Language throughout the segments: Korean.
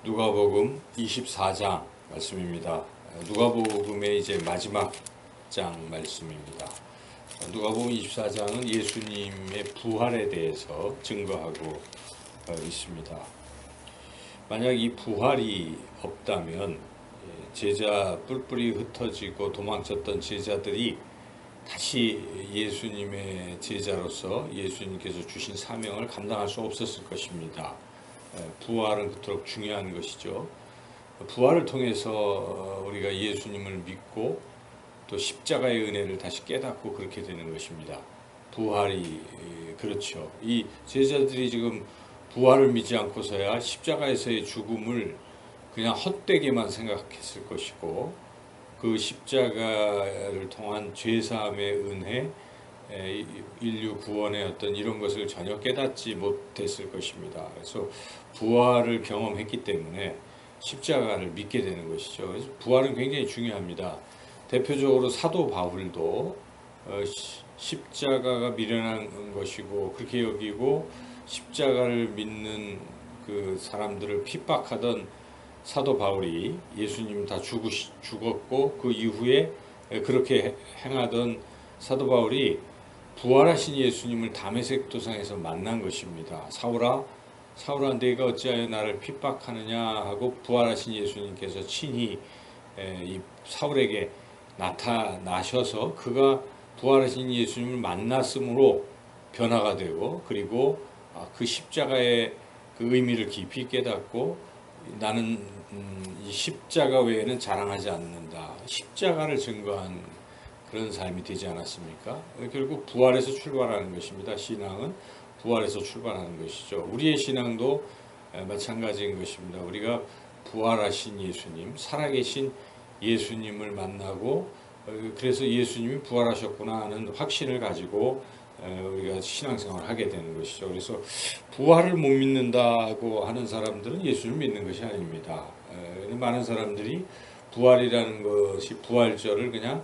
누가복음 24장 말씀입니다. 누가복음의 이제 마지막 장 말씀입니다. 누가복음 24장은 예수님의 부활에 대해서 증거하고 있습니다. 만약 이 부활이 없다면 제자 뿔뿔이 흩어지고 도망쳤던 제자들이 다시 예수님의 제자로서 예수님께서 주신 사명을 감당할 수 없었을 것입니다. 부활은 그토록 중요한 것이죠. 부활을 통해서 우리가 예수님을 믿고 또 십자가의 은혜를 다시 깨닫고 그렇게 되는 것입니다. 부활이 그렇죠. 이 제자들이 지금 부활을 믿지 않고서야 십자가에서의 죽음을 그냥 헛되게만 생각했을 것이고, 그 십자가를 통한 죄사함의 은혜, 인류 구원의 어떤 이런 것을 전혀 깨닫지 못했을 것입니다. 그래서 부활을 경험했기 때문에 십자가를 믿게 되는 것이죠. 그래서 부활은 굉장히 중요합니다. 대표적으로 사도 바울도 십자가가 미련한 것이고 그렇게 여기고 십자가를 믿는 그 사람들을 핍박하던 사도 바울이 예수님 다 죽었고 그 이후에 그렇게 행하던 사도 바울이 부활하신 예수님을 다메섹 도상에서 만난 것입니다. 사울아 내가 어찌하여 나를 핍박하느냐 하고 부활하신 예수님께서 친히 이 사울에게 나타나셔서 그가 부활하신 예수님을 만났으므로 변화가 되고, 그리고 그 십자가의 그 의미를 깊이 깨닫고 나는 이 십자가 외에는 자랑하지 않는다. 십자가를 증거한 그런 삶이 되지 않았습니까? 결국 부활에서 출발하는 것입니다. 신앙은 부활에서 출발하는 것이죠. 우리의 신앙도 마찬가지인 것입니다. 우리가 부활하신 예수님, 살아계신 예수님을 만나고 그래서 예수님이 부활하셨구나 하는 확신을 가지고 우리가 신앙생활을 하게 되는 것이죠. 그래서 부활을 못 믿는다고 하는 사람들은 예수를 믿는 것이 아닙니다. 많은 사람들이 부활이라는 것이 부활절을 그냥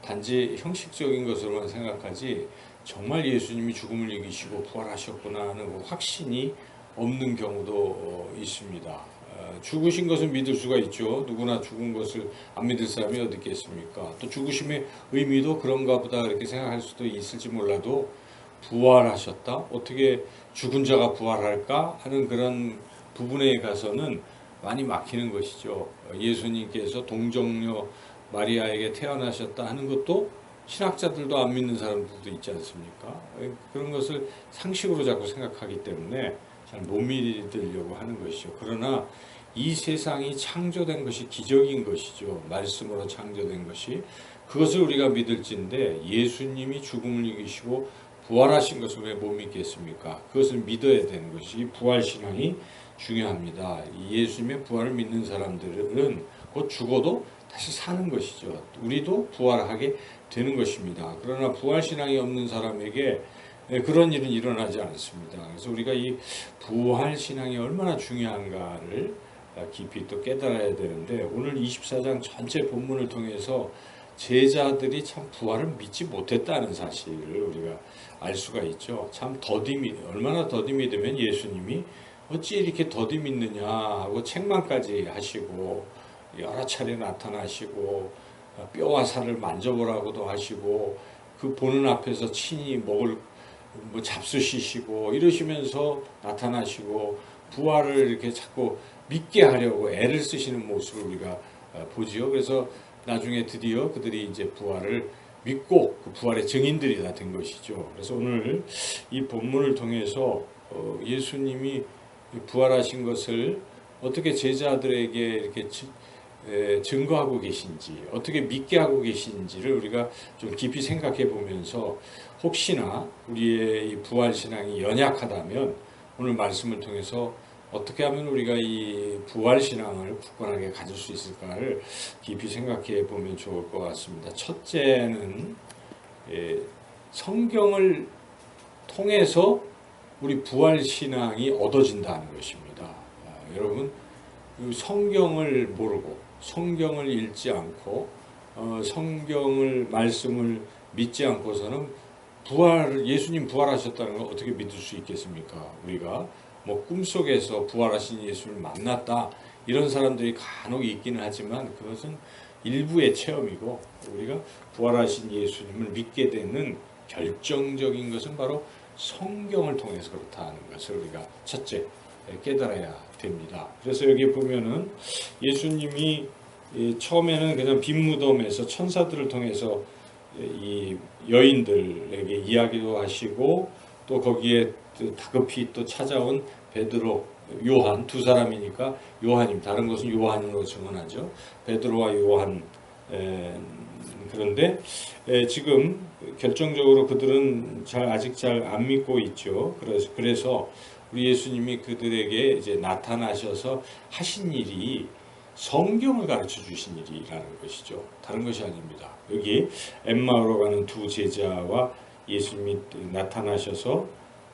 단지 형식적인 것으로만 생각하지 정말 예수님이 죽음을 이기시고 부활하셨구나 하는 그 확신이 없는 경우도 있습니다. 죽으신 것을 믿을 수가 있죠. 누구나 죽은 것을 안 믿을 사람이 어디 있겠습니까? 또 죽으심의 의미도 그런가 보다 이렇게 생각할 수도 있을지 몰라도 부활하셨다? 어떻게 죽은 자가 부활할까? 하는 그런 부분에 가서는 많이 막히는 것이죠. 예수님께서 동정녀 마리아에게 태어나셨다 하는 것도 신학자들도 안 믿는 사람들도 있지 않습니까? 그런 것을 상식으로 자꾸 생각하기 때문에 잘 못 믿으려고 하는 것이죠. 그러나 이 세상이 창조된 것이 기적인 것이죠. 말씀으로 창조된 것이. 그것을 우리가 믿을진데 예수님이 죽음을 이기시고 부활하신 것을 왜 못 믿겠습니까? 그것을 믿어야 되는 것이 부활신앙이 중요합니다. 예수님의 부활을 믿는 사람들은 곧 죽어도 다시 사는 것이죠. 우리도 부활하게 되는 것입니다. 그러나 부활신앙이 없는 사람에게 그런 일은 일어나지 않습니다. 그래서 우리가 이 부활신앙이 얼마나 중요한가를 깊이 또 깨달아야 되는데, 오늘 24장 전체 본문을 통해서 제자들이 참 부활을 믿지 못했다는 사실을 우리가 알 수가 있죠. 참 얼마나 더디 믿으면 예수님이 어찌 이렇게 더디 믿느냐 하고 책망까지 하시고 여러 차례 나타나시고 뼈와 살을 만져보라고도 하시고 그 보는 앞에서 친히 목을 잡수시고 이러시면서 나타나시고 부활을 이렇게 자꾸 믿게 하려고 애를 쓰시는 모습을 우리가 보지요. 그래서 나중에 드디어 그들이 이제 부활을 믿고 그 부활의 증인들이 다 된 것이죠. 그래서 오늘 이 본문을 통해서 예수님이 부활하신 것을 어떻게 제자들에게 이렇게 증거하고 계신지, 어떻게 믿게 하고 계신지를 우리가 좀 깊이 생각해 보면서 혹시나 우리의 이 부활신앙이 연약하다면 오늘 말씀을 통해서 어떻게 하면 우리가 이 부활신앙을 굳건하게 가질 수 있을까를 깊이 생각해 보면 좋을 것 같습니다. 첫째는 성경을 통해서 우리 부활신앙이 얻어진다는 것입니다. 여러분, 성경을 모르고 성경을 읽지 않고 성경을 말씀을 믿지 않고서는 예수님 부활하셨다는 걸 어떻게 믿을 수 있겠습니까? 우리가 꿈속에서 부활하신 예수를 만났다 이런 사람들이 간혹 있기는 하지만 그것은 일부의 체험이고 우리가 부활하신 예수님을 믿게 되는 결정적인 것은 바로 성경을 통해서 그렇다는 것을 우리가 첫째 깨달아야 됩니다. 그래서 여기 보면은 예수님이 처음에는 그냥 빈 무덤에서 천사들을 통해서 이 여인들에게 이야기도 하시고 또 거기에 다급히 또 찾아온 베드로, 요한 두 사람이니까 요한님, 다른 것은 요한으로 증언하죠. 베드로와 요한. 그런데 지금 결정적으로 그들은 아직 잘 안 믿고 있죠. 그래서 우리 예수님이 그들에게 이제 나타나셔서 하신 일이 성경을 가르쳐 주신 일이라는 것이죠. 다른 것이 아닙니다. 여기 엠마오로 가는 두 제자와 예수님이 나타나셔서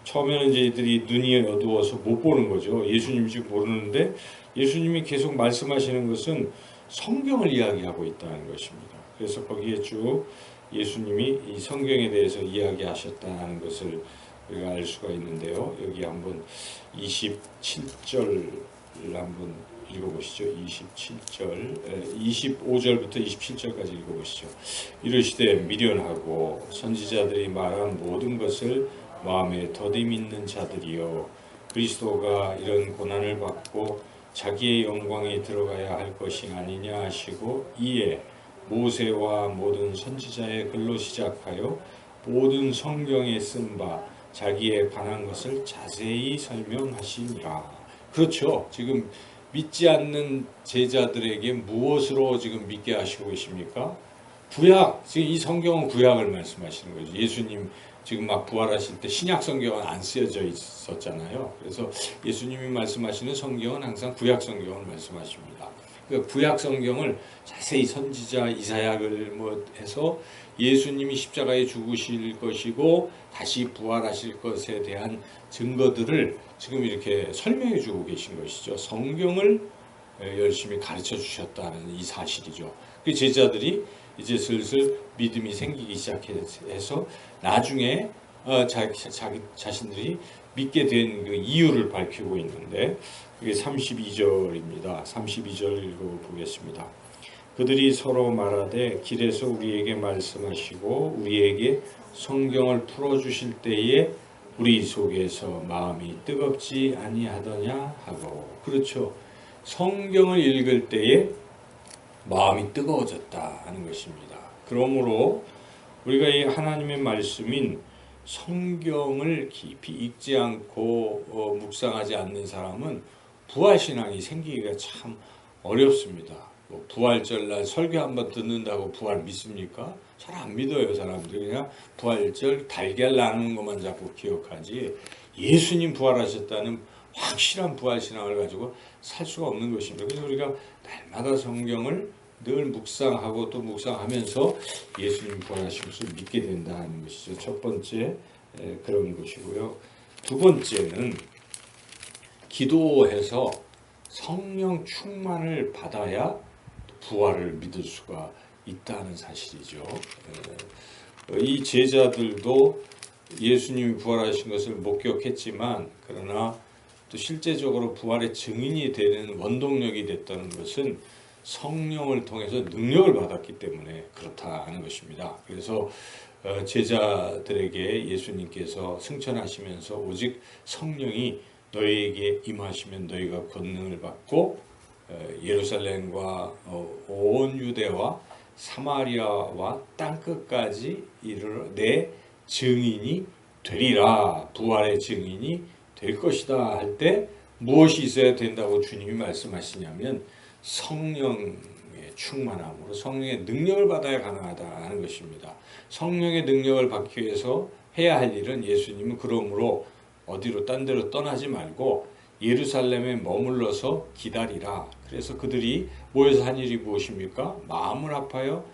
처음에는 이제 이들이 눈이 어두워서 못 보는 거죠. 예수님인지 모르는데 예수님이 계속 말씀하시는 것은 성경을 이야기하고 있다는 것입니다. 그래서 거기에 쭉 예수님이 이 성경에 대해서 이야기하셨다는 것을 우리가 알 수가 있는데요. 여기 한번 27절 한번 읽어보시죠. 27절, 25절부터 27절까지 읽어보시죠. 이르시되 미련하고 선지자들이 말한 모든 것을 마음에 더디 믿는 자들이여, 그리스도가 이런 고난을 받고 자기의 영광에 들어가야 할 것이 아니냐 하시고, 이에 모세와 모든 선지자의 글로 시작하여 모든 성경에 쓴 바 자기에 관한 것을 자세히 설명하시니라. 그렇죠. 지금 믿지 않는 제자들에게 무엇으로 지금 믿게 하시고 계십니까? 구약, 지금 이 성경은 구약을 말씀하시는 거죠. 예수님 지금 막 부활하실 때 신약 성경은 안 쓰여져 있었잖아요. 그래서 예수님이 말씀하시는 성경은 항상 구약 성경을 말씀하십니다. 그 구약 성경을 자세히 선지자 이사야를 해서 예수님이 십자가에 죽으실 것이고 다시 부활하실 것에 대한 증거들을 지금 이렇게 설명해 주고 계신 것이죠. 성경을 열심히 가르쳐 주셨다는 이 사실이죠. 그 제자들이 이제 슬슬 믿음이 생기기 시작해서 나중에 자기 자신들이 믿게 된 그 이유를 밝히고 있는데, 그게 32절입니다. 32절 읽어보겠습니다. 그들이 서로 말하되 길에서 우리에게 말씀하시고 우리에게 성경을 풀어주실 때에 우리 속에서 마음이 뜨겁지 아니하더냐 하고. 그렇죠. 성경을 읽을 때에 마음이 뜨거워졌다 하는 것입니다. 그러므로 우리가 이 하나님의 말씀인 성경을 깊이 읽지 않고 묵상하지 않는 사람은 부활신앙이 생기기가 참 어렵습니다. 부활절날 설교 한번 듣는다고 부활 믿습니까? 잘 안 믿어요. 사람들이 그냥 부활절 달걀 나누는 것만 자꾸 기억하지 예수님 부활하셨다는 확실한 부활신앙을 가지고 살 수가 없는 것입니다. 그래서 우리가 날마다 성경을 늘 묵상하고 또 묵상하면서 예수님 부활하신 것을 믿게 된다는 것이죠. 첫 번째 그런 것이고요. 두 번째는 기도해서 성령 충만을 받아야 부활을 믿을 수가 있다는 사실이죠. 이 제자들도 예수님이 부활하신 것을 목격했지만 그러나 또 실제적으로 부활의 증인이 되는 원동력이 됐다는 것은 성령을 통해서 능력을 받았기 때문에 그렇다는 것입니다. 그래서 제자들에게 예수님께서 승천하시면서 오직 성령이 너희에게 임하시면 너희가 권능을 받고 예루살렘과 온 유대와 사마리아와 땅끝까지 이르러 내 증인이 되리라. 부활의 증인이 될 것이다 할 때 무엇이 있어야 된다고 주님이 말씀하시냐면 성령의 충만함으로 성령의 능력을 받아야 가능하다 하는 것입니다. 성령의 능력을 받기 위해서 해야 할 일은 예수님은 그러므로 어디로 딴 데로 떠나지 말고 예루살렘에 머물러서 기다리라. 그래서 그들이 모여서 한 일이 무엇입니까? 마음을 합하여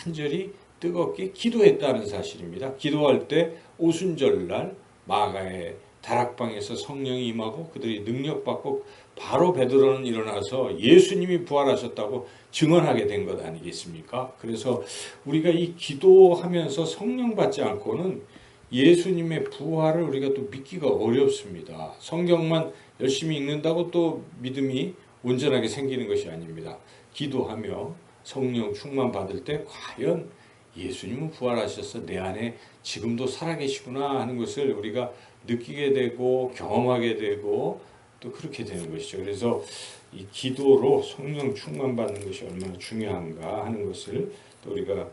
간절히 뜨겁게 기도했다는 사실입니다. 기도할 때 오순절날 마가의 다락방에서 성령이 임하고 그들이 능력받고 바로 베드로는 일어나서 예수님이 부활하셨다고 증언하게 된 것 아니겠습니까? 그래서 우리가 이 기도하면서 성령 받지 않고는 예수님의 부활을 우리가 또 믿기가 어렵습니다. 성경만 열심히 읽는다고 또 믿음이 온전하게 생기는 것이 아닙니다. 기도하며 성령 충만 받을 때 과연 예수님은 부활하셔서 내 안에 지금도 살아계시구나 하는 것을 우리가 느끼게 되고 경험하게 되고 또 그렇게 되는 것이죠. 그래서 이 기도로 성령 충만 받는 것이 얼마나 중요한가 하는 것을 또 우리가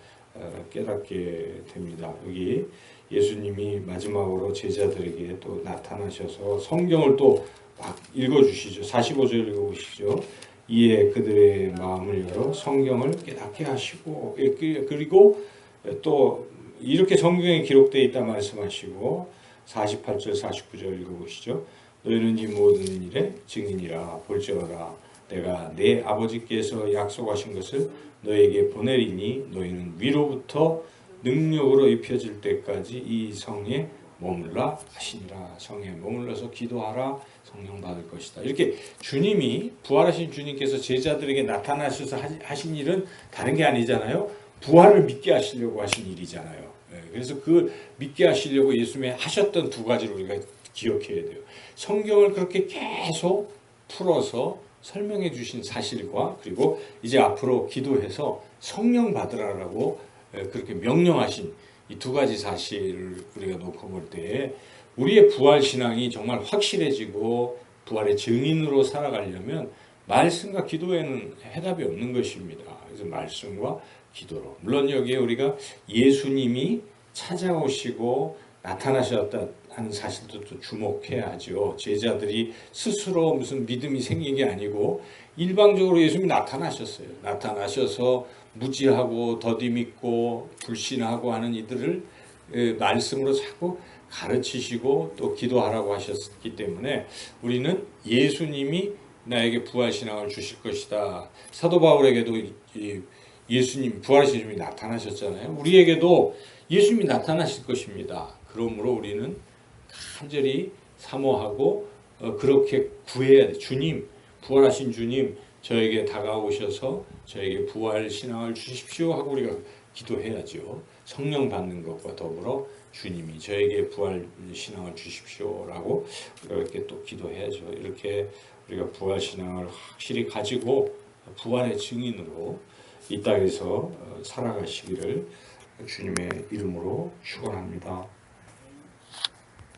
깨닫게 됩니다. 여기 예수님이 마지막으로 제자들에게 또 나타나셔서 성경을 또 막 읽어주시죠. 45절 읽어보시죠. 이에 그들의 마음을 열어 성경을 깨닫게 하시고 그리고 또 이렇게 성경에 기록되어 있다 말씀하시고 48절 49절 읽어보시죠. 너희는 이 모든 일의 증인이라. 볼지어다 내가 내 아버지께서 약속하신 것을 너에게 보내리니 너희는 위로부터 능력으로 입혀질 때까지 이 성에 머물라 하시니라. 성에 머물러서 기도하라. 성령 받을 것이다. 이렇게 주님이 부활하신 주님께서 제자들에게 나타나셔서 하신 일은 다른 게 아니잖아요. 부활을 믿게 하시려고 하신 일이잖아요. 그래서 그 믿게 하시려고 예수님이 하셨던 두 가지를 우리가 기억해야 돼요. 성경을 그렇게 계속 풀어서 설명해 주신 사실과 그리고 이제 앞으로 기도해서 성령 받으라라고 그렇게 명령하신 이 두 가지 사실을 우리가 놓고 볼 때 우리의 부활 신앙이 정말 확실해지고 부활의 증인으로 살아가려면 말씀과 기도에는 해답이 없는 것입니다. 그래서 말씀과 기도로. 물론 여기에 우리가 예수님이 찾아오시고 나타나셨다 하는 사실도 또 주목해야 하죠. 제자들이 스스로 무슨 믿음이 생긴 게 아니고 일방적으로 예수님이 나타나셨어요. 나타나셔서 무지하고 더디밉고 불신하고 하는 이들을 말씀으로 자꾸 가르치시고 또 기도하라고 하셨기 때문에 우리는 예수님이 나에게 부활신앙을 주실 것이다. 사도 바울에게도 예수님, 부활하신 예수님이 나타나셨잖아요. 우리에게도 예수님이 나타나실 것입니다. 그러므로 우리는 간절히 사모하고 그렇게 구해야 돼. 주님, 부활하신 주님, 저에게 다가오셔서 저에게 부활 신앙을 주십시오 하고 우리가 기도해야죠. 성령 받는 것과 더불어 주님이 저에게 부활 신앙을 주십시오라고 우리가 이렇게 또 기도해야죠. 이렇게 우리가 부활 신앙을 확실히 가지고 부활의 증인으로 이 땅에서 살아가시기를 주님의 이름으로 축원합니다.